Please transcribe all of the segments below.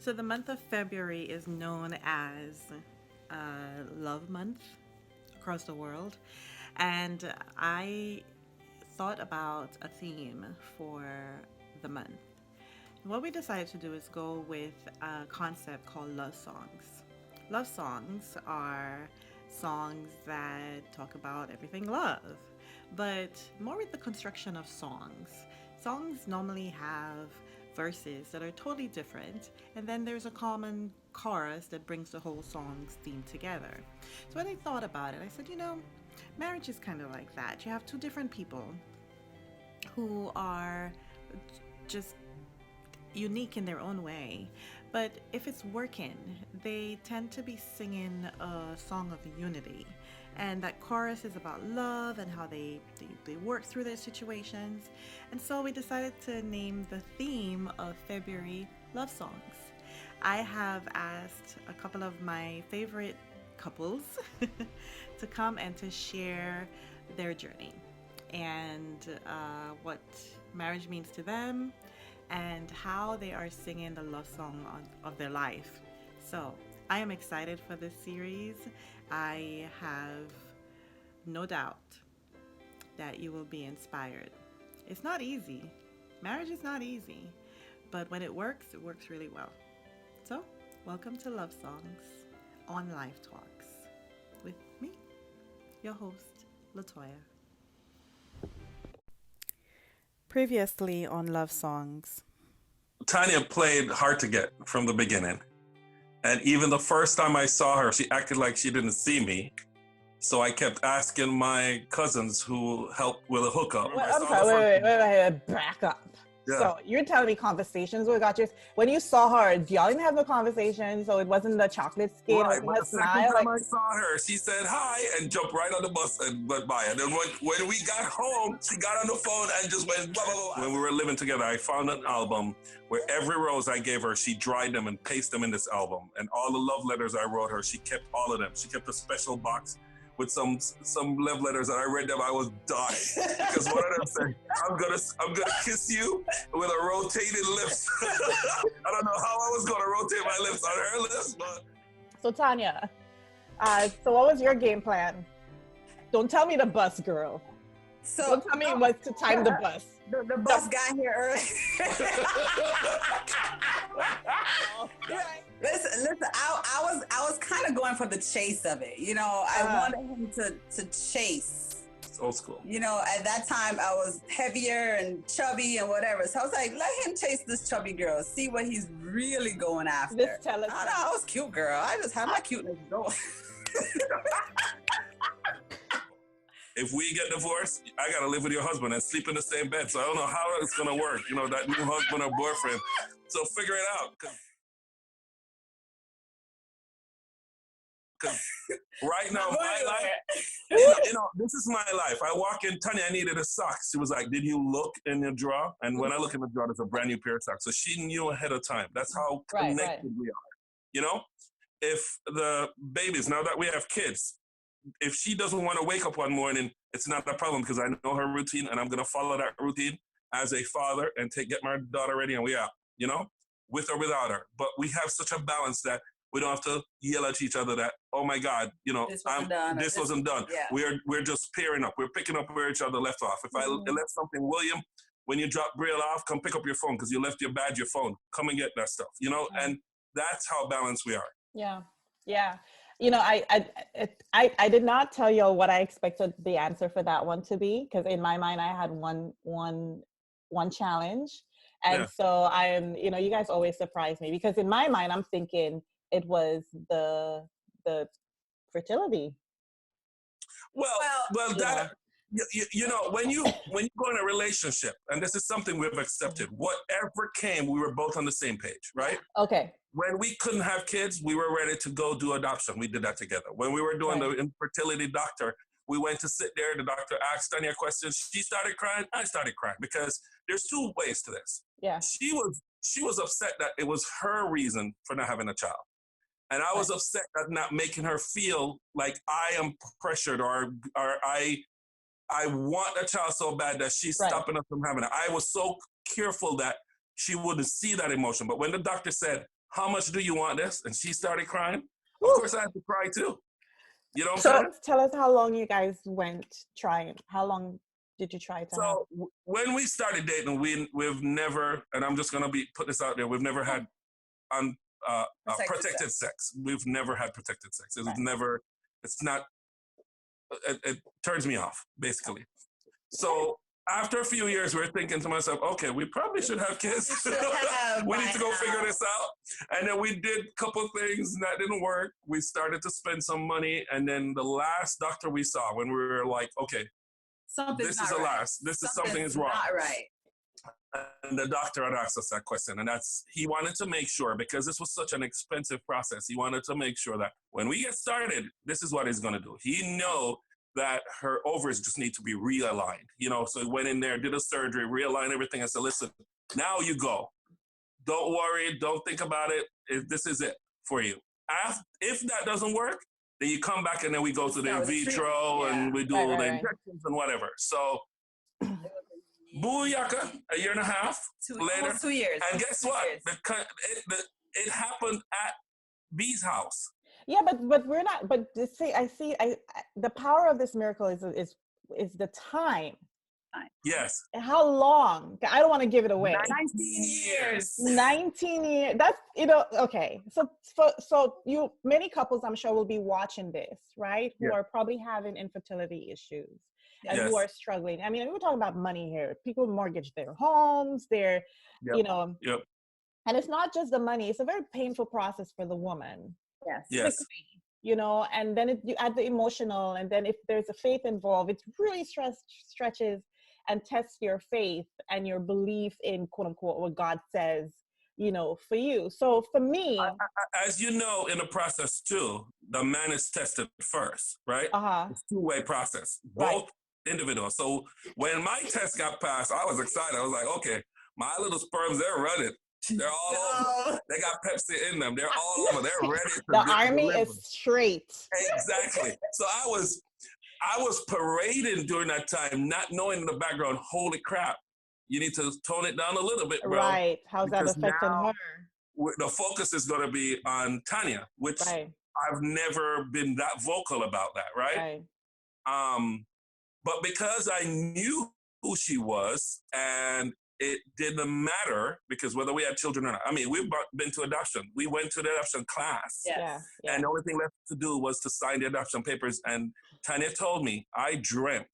So the month of February is known as Love Month across the world. And I thought about a theme for the month. What we decided to do is go with a concept called love songs. Love songs are songs that talk about everything love, but more with the construction of songs. Songs normally have verses that are totally different, and then there's a common chorus that brings the whole song's theme together. So when I thought about it, I said, marriage is kind of like that. You have two different people who are just unique in their own way. But if it's working, they tend to be singing a song of unity. And that chorus is about love and how they work through their situations. And so we decided to name the theme of February love songs. I have asked a couple of my favorite couples to come and to share their journey and what marriage means to them and how they are singing the love song of their life. So I am excited for this series. I have no doubt that you will be inspired. It's not easy. Marriage is not easy, but when it works really well. So, welcome to Love Songs on Life Talks with me, your host, Latoya. Previously on Love Songs. Tanya played hard to get from the beginning. And even the first time I saw her, she acted like she didn't see me. So I kept asking my cousins who helped with a hookup. Well, I'm sorry, wait, back up. Yeah. So you're telling me conversations we got you. When you saw her, y'all didn't have no conversation, so it wasn't the chocolate skin, Right, it but wasn't the a second smile. time I saw her, she said hi and jumped right on the bus and went by. And then when we got home, she got on the phone and just went blah, blah, blah. When we were living together, I found an album where every rose I gave her, she dried them and pasted them in this album. And all the love letters I wrote her, she kept all of them. She kept a special box with some love letters, and I read them. I was dying because one of them said, "I'm gonna kiss you with a rotated lips." I don't know how I was gonna rotate my lips on her lips, but. So Tanya, so what was your game plan? Don't tell me the bus, girl. So Don't tell me it was to time the bus. The bus got here early. Listen. I was kind of going for the chase of it. I wanted him to chase. It's old school. At that time I was heavier and chubby and whatever. So I was like, let him chase this chubby girl. See what he's really going after. Just tell us. I was cute, girl. I just had my cuteness going. If we get divorced, I gotta live with your husband and sleep in the same bed. So I don't know how it's gonna work. That new husband or boyfriend. So figure it out. Because right now, my life, this is my life. I walk in, Tanya, I needed a sock. She was like, did you look in your drawer? And when I look in the drawer, there's a brand new pair of socks. So she knew ahead of time. That's how connected we are. If the babies, now that we have kids, if she doesn't want to wake up one morning, it's not a problem because I know her routine and I'm going to follow that routine as a father and get my daughter ready and we out, with or without her. But we have such a balance that we don't have to yell at each other that, oh my God, this wasn't done. Yeah. We're just pairing up. We're picking up where each other left off. If I left something, William, when you drop Brielle off, come pick up your phone because you left your badge, your phone. Come and get that stuff, and that's how balanced we are. Yeah. I did not tell you what I expected the answer for that one to be, because in my mind I had one challenge. And so I'm, you guys always surprise me because in my mind I'm thinking it was the fertility. Well, that when you go in a relationship, and this is something we've accepted, whatever came, we were both on the same page, right? Okay. When we couldn't have kids, we were ready to go do adoption. We did that together. When we were doing the infertility doctor, we went to sit there. The doctor asked Tanya questions. She started crying. I started crying because there's two ways to this. Yeah. She was upset that it was her reason for not having a child. And I was upset at not making her feel like I am pressured or I want a child so bad that she's stopping us from having it. I was so careful that she wouldn't see that emotion. But when the doctor said how much do you want this? And she started crying. Of Woo. course, I had to cry too. You know what I'm So saying? tell us how long you guys went trying. How long did you try to have? So when we started dating, we've never, and I'm just gonna put this out there, we've never had protected sex. We've never had protected sex. It's never. It's not. It turns me off, basically. So after a few years, we're thinking to myself, okay, we probably should have kids. We need to go figure this out. And then we did a couple things that didn't work. We started to spend some money. And then the last doctor we saw, when we were like, okay, Something's this is not the right. last. Something is wrong. Not right. And the doctor had asked us that question. And he wanted to make sure, because this was such an expensive process, he wanted to make sure that when we get started, this is what he's going to do. He know that her ovaries just need to be realigned, so he went in there, did a surgery, realigned everything, and said, listen, now you go. Don't worry, don't think about it. This is it for you. If that doesn't work, then you come back and then we go to the in vitro and we do all the injections and whatever. So, booyaka, a year and a half later. Almost 2 years. And guess what? It happened at B's house. Yeah, but we're not. But the power of this miracle is the time. Yes. How long? I don't want to give it away. 19 years. 19 years. That's okay. So many couples, I'm sure, will be watching this, right? Who are probably having infertility issues and who are struggling. I mean, we're talking about money here. People mortgage their homes, and it's not just the money. It's a very painful process for the woman. Yes. And then you add the emotional, and then if there's a faith involved, it really stretches and tests your faith and your belief in quote unquote what God says, for you. So for me, as you know, in the process too, the man is tested first, right? It's a two-way process, both individuals. So when my test got passed, I was excited. I was like, okay, my little sperms, they're running. They're all over. They got Pepsi in them. They're all over. They're ready to the army is straight. Exactly. So I was parading during that time, not knowing in the background, holy crap, you need to tone it down a little bit, bro. Right. How's that affecting her? The focus is going to be on Tanya, which I've never been that vocal about that, right? But because I knew who she was, and it didn't matter, because whether we had children or not. I mean, we've been to adoption. We went to the adoption class. And the only thing left to do was to sign the adoption papers. And Tanya told me, I dreamt,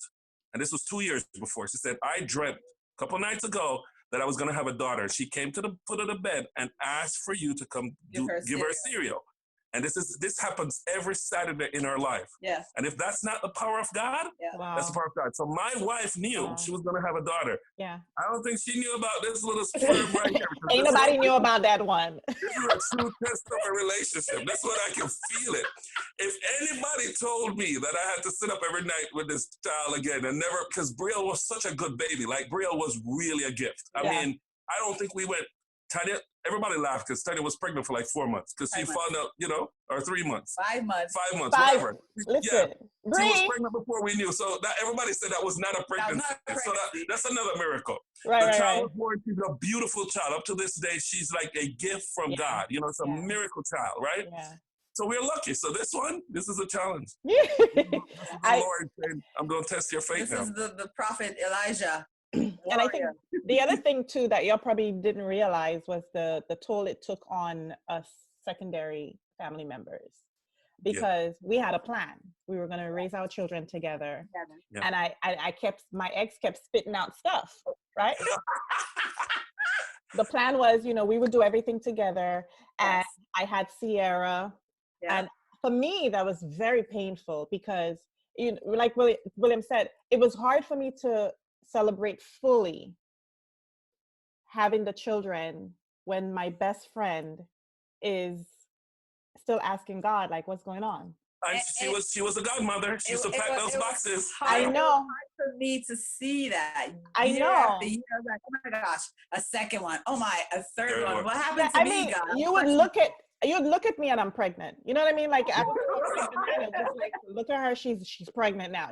and this was 2 years before, she said, I dreamt a couple nights ago that I was going to have a daughter. She came to the foot of the bed and asked for you to come give her cereal. And this happens every Saturday in her life. Yes. And if that's not the power of God, that's the power of God. So my wife knew she was going to have a daughter. Yeah. I don't think she knew about this little sperm right here. Ain't nobody knew about that one. This is a true test of a relationship. That's what I can feel it. If anybody told me that I had to sit up every night with this child again and never, because Brielle was such a good baby. Like, Brielle was really a gift. I mean, I don't think we went, Tanya, everybody laughed because Tanya was pregnant for like 4 months because she found out, or 3 months. 5 months. 5 months, whatever. Listen, she was pregnant before we knew. So everybody said that was not a pregnancy. So that's another miracle. The child was born. She's a beautiful child. Up to this day, she's like a gift from God. It's a miracle child, right? Yeah. So we're lucky. So this is a challenge. Lord saying, I'm going to test your faith now. This is the prophet Elijah. And I think the other thing too that y'all probably didn't realize was the toll it took on us secondary family members, because we had a plan. We were going to raise our children together. And my ex kept spitting out stuff, right? The plan was, we would do everything together, and I had Sierra, and for me that was very painful because, like William said, it was hard for me to celebrate fully having the children when my best friend is still asking God, like, what's going on? And she was a godmother. She used to pack those boxes. I know. It was hard for me to see that. I know. After year, I was like, oh my gosh, a second one. Oh my, a third one. What happened to me, God? You would look at me and I'm pregnant. You know what I mean? Like, I just like, look at her, she's pregnant now,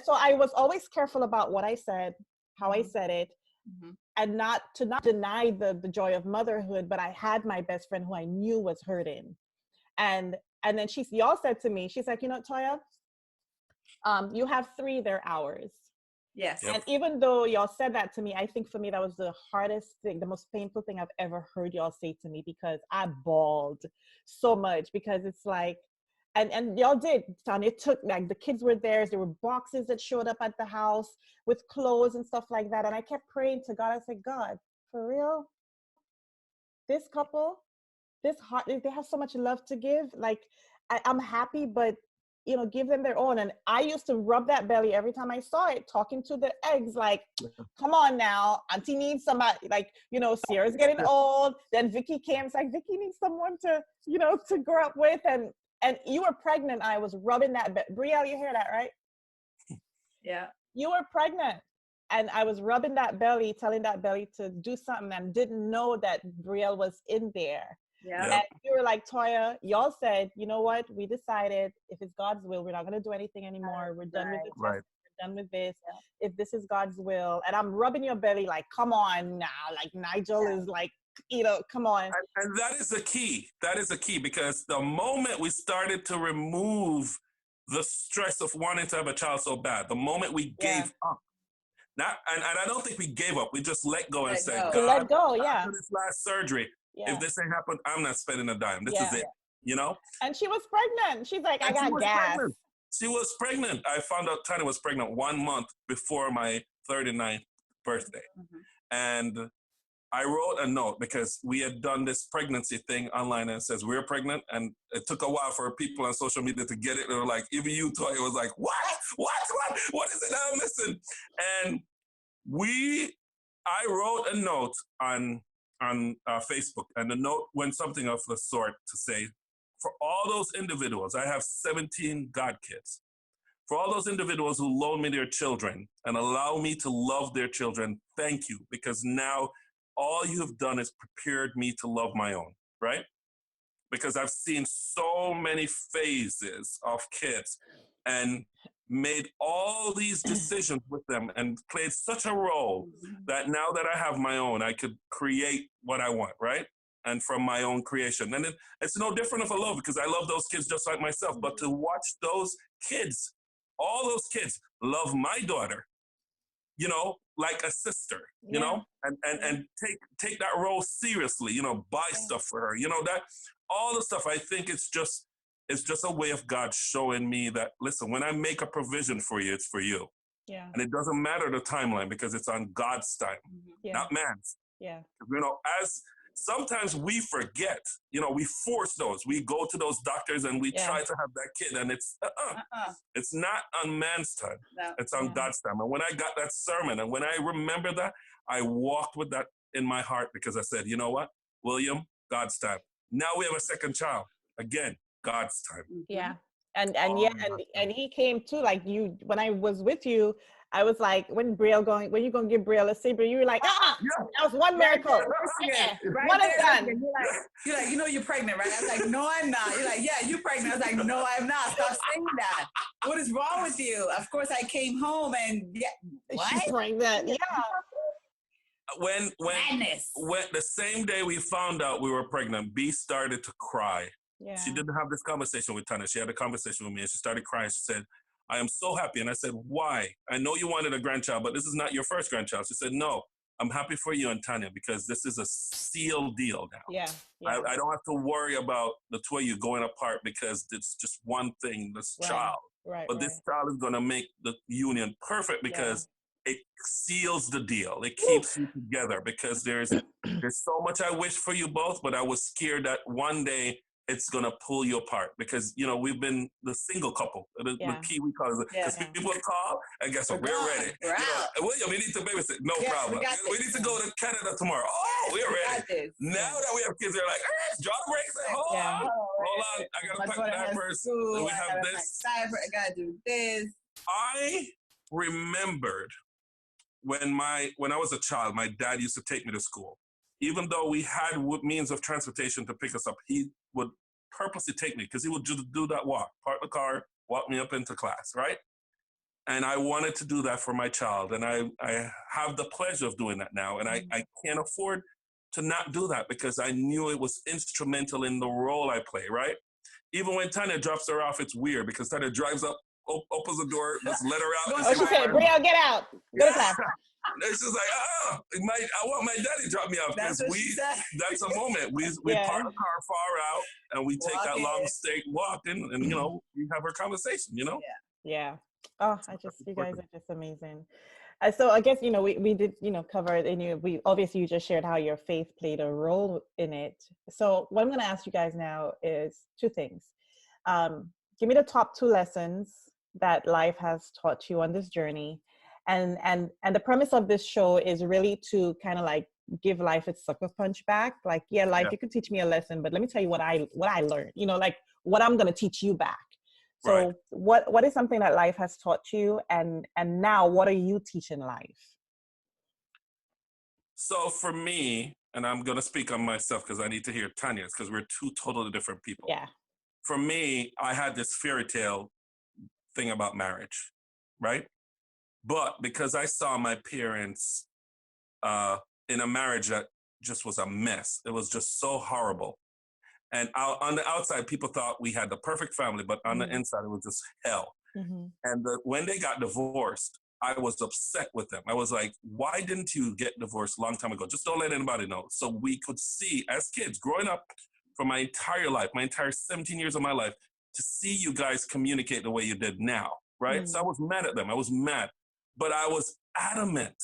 So I was always careful about what I said, how I said it. not deny the joy of motherhood, but I had my best friend who I knew was hurting. And then y'all said to me, she's like, you know, Toya, you have 3, they're ours. Yes. Yep. And even though y'all said that to me, I think for me, that was the hardest thing, the most painful thing I've ever heard y'all say to me, because I bawled so much, because it's like, and y'all did, Tanya. It took, like, the kids were there. There were boxes that showed up at the house with clothes and stuff like that. And I kept praying to God. I said, God, for real? This couple, this heart, they have so much love to give. Like, I'm happy, but, you know, give them their own. And I used to rub that belly every time I saw it, talking to the eggs, like, come on now, auntie needs somebody, like, you know, Sierra's getting old. Then Vicky came, it's like, Vicky needs someone to, you know, to grow up with. And you were pregnant. I was rubbing that Brielle, you hear that, right? Yeah. You were pregnant. And I was rubbing that belly, telling that belly to do something, and didn't know that Brielle was in there. Yeah. And you were like, Toya, y'all said, you know what? We decided, if it's God's will, we're not going to do anything anymore. We're done with the test. Right. We're done with this. Yeah. If this is God's will. And I'm rubbing your belly like, come on now. Like, Nigel is like, you know, come on. And that is the key. That is the key, because the moment we started to remove the stress of wanting to have a child so bad, the moment we gave up, and I don't think we gave up. We just let go and said, God, let go, after this last surgery, if this ain't happened, I'm not spending a dime. This is it, you know? And she was pregnant. She's like, I got gas. She was pregnant. I found out Tanya was pregnant 1 month before my 39th birthday. Mm-hmm. And I wrote a note, because we had done this pregnancy thing online, and it says we're pregnant, and it took a while for people on social media to get it. They were like, even you, Toya, was like, what is it I'm missing? And I wrote a note on Facebook, and the note went something of the sort to say, for all those individuals, I have 17 God kids. For all those individuals who loan me their children and allow me to love their children, thank you, because now all you have done is prepared me to love my own, right? Because I've seen so many phases of kids and made all these decisions with them and played such a role that now that I have my own, I could create what I want, right? And from my own creation. And it's no different of a love, because I love those kids just like myself. But to watch those kids, all those kids, love my daughter, you know, like a sister, you know, and take that role seriously, you know, buy stuff for her, you know, that all the stuff. I think it's just a way of God showing me that, listen, when I make a provision for you, it's for you. Yeah. And it doesn't matter the timeline, because it's on God's time, not man's. Yeah. You know, as sometimes we forget, you know, we force those. We go to those doctors and we try to have that kid, and it's it's not on man's time. No. It's on God's time. And when I got that sermon, and when I remember that, I walked with that in my heart, because I said, you know what, William, God's time. Now we have a second child. Again, God's time. Yeah. And he came too, like, you, when I was with you, I was like, when you gonna give Brielle a Sabre? You were like, that was one miracle. Right, one is done. You're like, you know you're pregnant, right? I was like, no, I'm not. You're like, yeah, you're pregnant. I was like, no, I'm not. Stop saying that. What is wrong with you? Of course, I came home and what? She's pregnant. Yeah. When the same day we found out we were pregnant, B started to cry. Yeah. She didn't have this conversation with Tanya. She had a conversation with me, and she started crying. She said, I am so happy. And I said, why? I know you wanted a grandchild, but this is not your first grandchild. She said, no, I'm happy for you and Tanya, because this is a sealed deal now. Yeah. I don't have to worry about the two of you going apart, because it's just one thing, this child. Right, but this child is going to make the union perfect, because it seals the deal. It keeps you together, because there's so much I wish for you both, but I was scared that one day it's going to pull you apart, because, you know, we've been the single couple, the key we call it, because people call, and guess what, we're ready. You know, William, we need to babysit. No problem. We need to go to Canada tomorrow. Oh, we're ready. Now that we have kids, they're like, draw the brakes. Hold on. I got to pack that first. We have this. I got to do this. I remembered when I was a child, my dad used to take me to school. Even though we had means of transportation to pick us up, he would purposely take me, because he would just do that walk, park the car, walk me up into class, right? And I wanted to do that for my child. And I have the pleasure of doing that now. And I can't afford to not do that because I knew it was instrumental in the role I play, right? Even when Tanya drops her off, it's weird because Tanya drives up, opens the door, just let her out. Oh, she said, Brielle, get out. Go to class. It's just like, I want my daddy to drop me off because that's a moment. We park the car far out and we take that long straight walk and we have our conversation, Yeah. Oh, you guys are just amazing. So I guess, we did, cover it, and we obviously you just shared how your faith played a role in it. So what I'm going to ask you guys now is two things. Give me the top 2 lessons that life has taught you on this journey. And the premise of this show is really to kind of like give life its sucker punch back. Like, life, you could teach me a lesson, but let me tell you what I learned, like what I'm going to teach you back. So what is something that life has taught you, and now what are you teaching life? So for me, and I'm going to speak on myself because I need to hear Tanya's because we're 2 totally different people. Yeah. For me, I had this fairy tale thing about marriage, right? But because I saw my parents in a marriage that just was a mess, it was just so horrible. And on the outside, people thought we had the perfect family, but on the inside, it was just hell. Mm-hmm. And when they got divorced, I was upset with them. I was like, why didn't you get divorced a long time ago? Just don't let anybody know. So we could see, as kids, growing up for my entire life, my entire 17 years of my life, to see you guys communicate the way you did now, right? So I was mad at them. I was mad. But I was adamant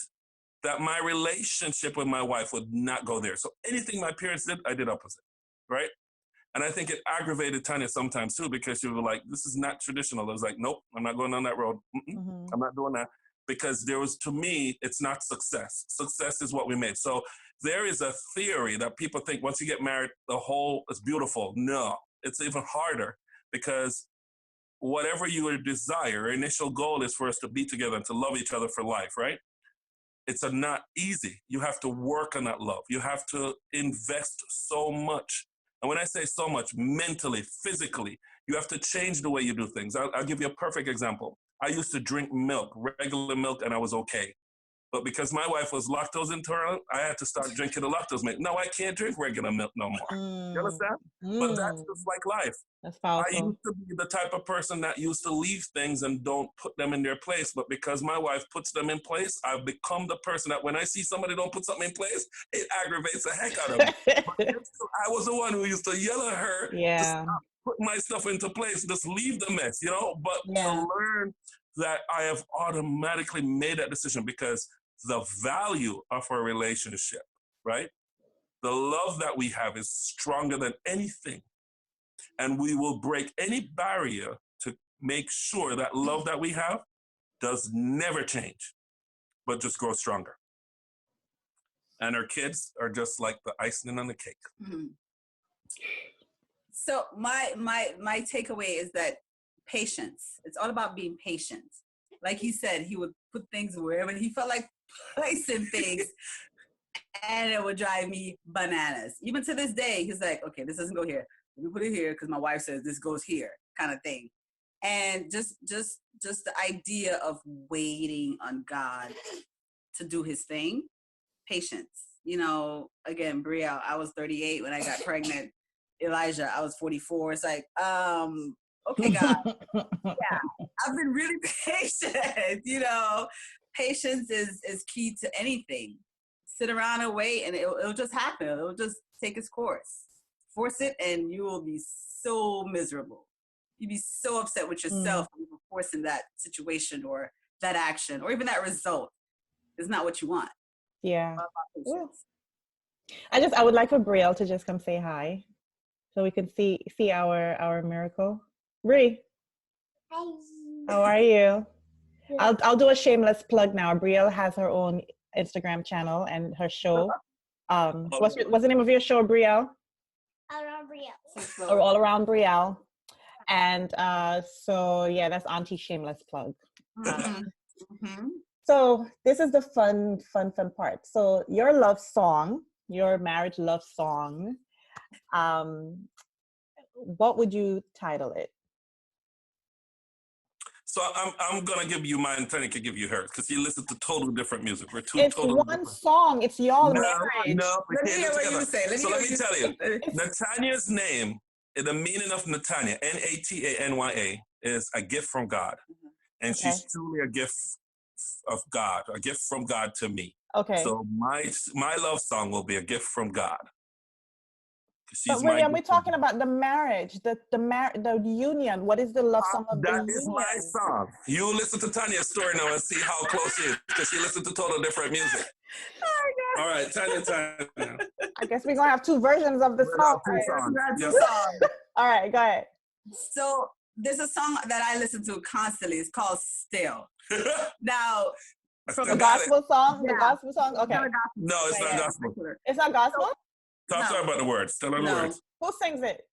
that my relationship with my wife would not go there. So anything my parents did, I did opposite, right? And I think it aggravated Tanya sometimes too, because she was like, this is not traditional. I was like, nope, I'm not going on that road. I'm not doing that. Because to me, it's not success. Success is what we made. So there is a theory that people think once you get married, it's beautiful. No, it's even harder because whatever your desire, initial goal is for us to be together and to love each other for life, right? It's not easy. You have to work on that love. You have to invest so much. And when I say so much, mentally, physically, you have to change the way you do things. I'll give you a perfect example. I used to drink milk, regular milk, and I was okay. But because my wife was lactose intolerant, I had to start drinking the lactose milk. No, I can't drink regular milk no more. You understand? But that's just like life. That's powerful. I used to be the type of person that used to leave things and don't put them in their place. But because my wife puts them in place, I've become the person that when I see somebody don't put something in place, it aggravates the heck out of me. But I was the one who used to yell at her to stop putting my stuff into place, just leave the mess, But to learn that I have automatically made that decision because the value of our relationship, right? The love that we have is stronger than anything. And we will break any barrier to make sure that love that we have does never change, but just grow stronger. And our kids are just like the icing on the cake. Mm-hmm. So my takeaway is that patience. It's all about being patient. Like he said, he would put things wherever he felt like placing things. And it would drive me bananas. Even to this day, he's like, okay, this doesn't go here. Let me put it here because my wife says this goes here, kind of thing. And just the idea of waiting on God to do his thing. Patience. Again, Brielle, I was 38 when I got pregnant. Elijah, I was 44. It's like, okay, God. Yeah, I've been really patient. Patience is key to anything. Sit around and wait, and it'll just happen. It'll just take its course. Force it, and you will be so miserable. You'd be so upset with yourself when you're forcing that situation or that action or even that result. It's not what you want. Yeah. I would like for Brielle to just come say hi, so we can see our miracle. Bri, hi. How are you? Yeah. I'll do a shameless plug now. Brielle has her own Instagram channel and her show. What's the name of your show, Brielle? All Around Brielle. Or All Around Brielle. And so yeah, that's Auntie shameless plug. So this is the fun part. So your love song, your marriage love song, what would you title it? So I'm gonna give you mine. Tanya can give you hers because you listen to totally different music. We're two It's totally one different. song. It's y'all No, marriage. no, we Let me can't hear do what together. you say. So let me tell you, It's- Natanya's name, the meaning of Natanya, Natanya, is a gift from God, and Okay. she's truly a gift of God, a gift from God to me. Okay. So my love song will be a gift from God. But William, we're talking about the marriage, the union. What is the love song of the union? That is my song. You listen to Tanya's story now and see how close she is, because she listens to total different music. Oh, all right, Tanya. I guess we're gonna have two versions of the song. Two songs. All right, go ahead. So there's a song that I listen to constantly. It's called Still. Now, from the gospel song? Yeah. The gospel song? Okay. No, it's not gospel. It's not gospel? Talk about the words. Tell her the words. Who sings it?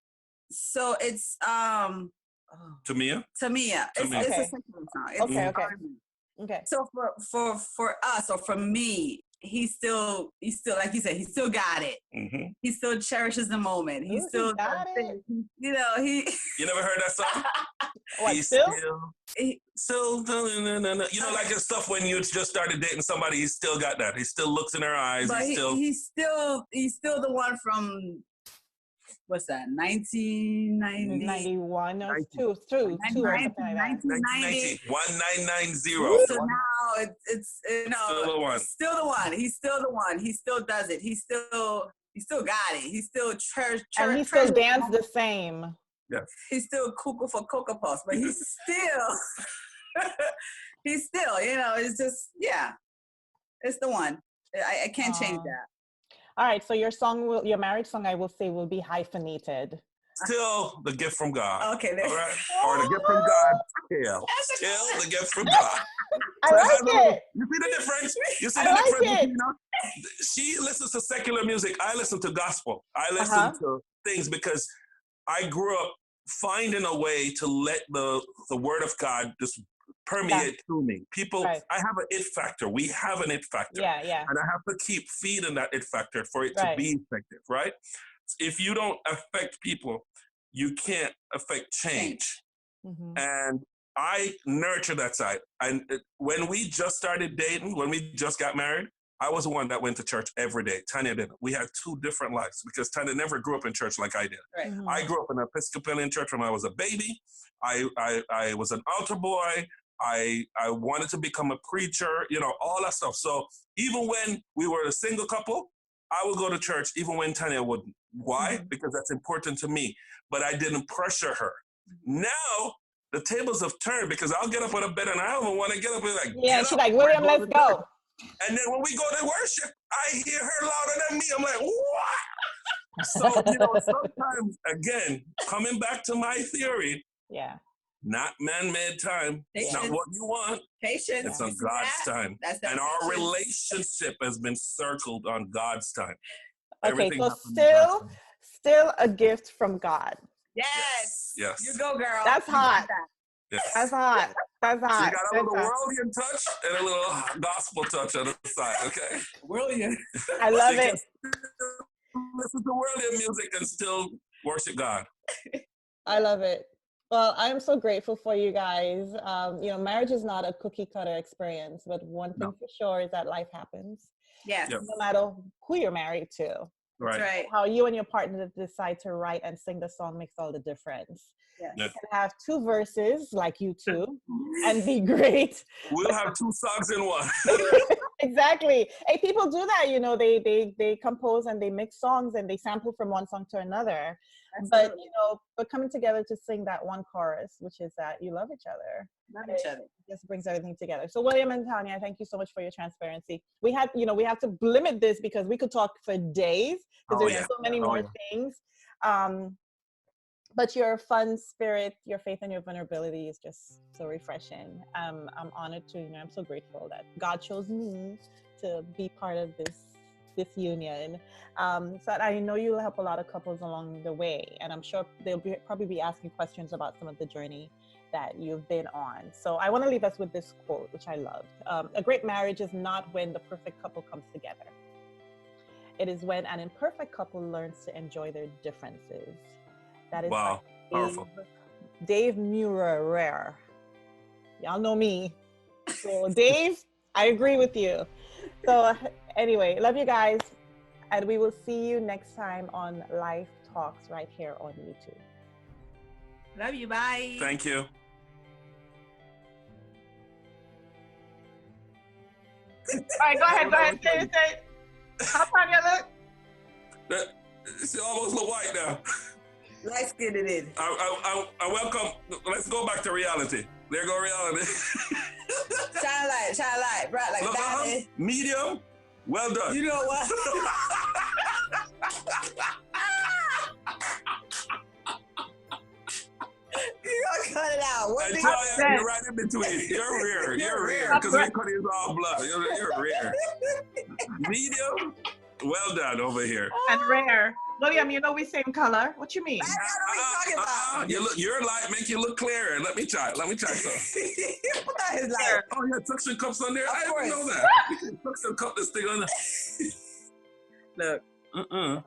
So it's Tamia. It's a secular song. It's Okay. So for us, or for me, he still like you said, he still got it. Mm-hmm. He still cherishes the moment. He still got it. You know, he. You never heard that song? What, He's still? No. You know, like his stuff when you just started dating somebody, he still got that. He still looks in her eyes. But he's still the one from, what's that, 1991 or two or something like that. 1990. 1990. So now it's still the one. Still the one. He's still the one. He still does it. He still got it. He still and he still dance the same. Yes. He's still cuckoo for Cocoa Puffs, but he's still he's still, it's just, it's the one. I can't change that. All right, so your marriage song, I will say, will be hyphenated. Still the gift from God. Okay. All right. Or the gift from God. Still the gift from God. I like it. You see the difference? You see I the like difference? it. You know? She listens to secular music. I listen to gospel. I listen to things because I grew up finding a way to let the word of God just permeate through me. People, I have an it factor. We have an it factor. Yeah. And I have to keep feeding that it factor for it to be effective, right? If you don't affect people, you can't affect change. Mm-hmm. And I nurture that side. And when we just started dating, when we just got married, I was the one that went to church every day. Tanya didn't. We had two different lives because Tanya never grew up in church like I did. Right. Mm-hmm. I grew up in an Episcopalian church when I was a baby. I was an altar boy. I wanted to become a preacher, all that stuff. So even when we were a single couple, I would go to church even when Tanya wouldn't. Why? Mm-hmm. Because that's important to me. But I didn't pressure her. Mm-hmm. Now, the tables have turned because I'll get up on a bed and I don't even want to get up and be like, yeah, she's like, William, let's go. And then when we go to worship, I hear her louder than me. I'm like, what? So, sometimes, again, coming back to my theory, not man-made time. It's not what you want. Patience. It's on God's time. And our relationship has been circled on God's time. Okay, so still a gift from God. Yes. Yes. You go, girl. That's hot. Yes. That's hot. That's hot. So you got a little worldly touch and a little gospel touch on the side, okay? Worldly. I love it. Listen to worldly music and still worship God. I love it. Well, I'm so grateful for you guys. Marriage is not a cookie cutter experience, but one thing for sure is that life happens. Yes. No matter who you're married to. Right. That's right. How you and your partner decide to write and sing the song makes all the difference. Yes. You can have two verses like you two and be great. We'll have two songs in one. Exactly. Hey, people do that, they compose and they mix songs and they sample from one song to another. Absolutely. But coming together to sing that one chorus, which is that you love each other. It just brings everything together. So William and Tanya, thank you so much for your transparency. We have to limit this because we could talk for days because there's so many more things. But your fun spirit, your faith, and your vulnerability is just so refreshing. I'm honored to, I'm so grateful that God chose me to be part of this union. So I know you'll help a lot of couples along the way, and I'm sure they'll probably be asking questions about some of the journey that you've been on. So I want to leave us with this quote, which I loved. A great marriage is not when the perfect couple comes together. It is when an imperfect couple learns to enjoy their differences. That is powerful. Dave Muir. Y'all know me. So Dave, I agree with you. So anyway, love you guys. And we will see you next time on Life Talks right here on YouTube. Love you. Bye. Thank you. All right, go ahead. Say it. How far you look? She almost look white now. Light skinned it is. I welcome. Let's go back to reality. There go reality. Shine light, bright like that. Medium. Well done. You know what? You gonna cut it out. What and Tanya, you're right in between. You're rare. Because your cut is all blood. You're rare. Medium. Well done over here. And rare. William, you know we same color. What you mean? I know what you're talking about. Your light make you look clearer. Let me try some. Put out his light. Oh, you had suction cups on there? Of I didn't course. know that. You can suction cup this thing on there. Look.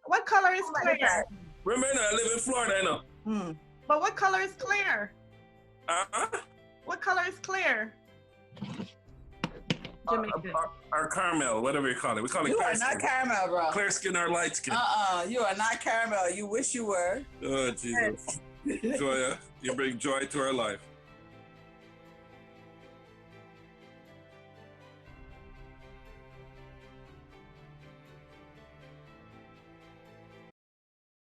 What color is clear? Remember, I live in Florida, I know. But what color is clear? What color is clear? Jamaican. Or caramel, whatever you call it. We call it You clear are not skin. caramel, bro. Clear skin or light skin. You are not caramel. You wish you were. Oh, Jesus. Joya, you bring joy to our life.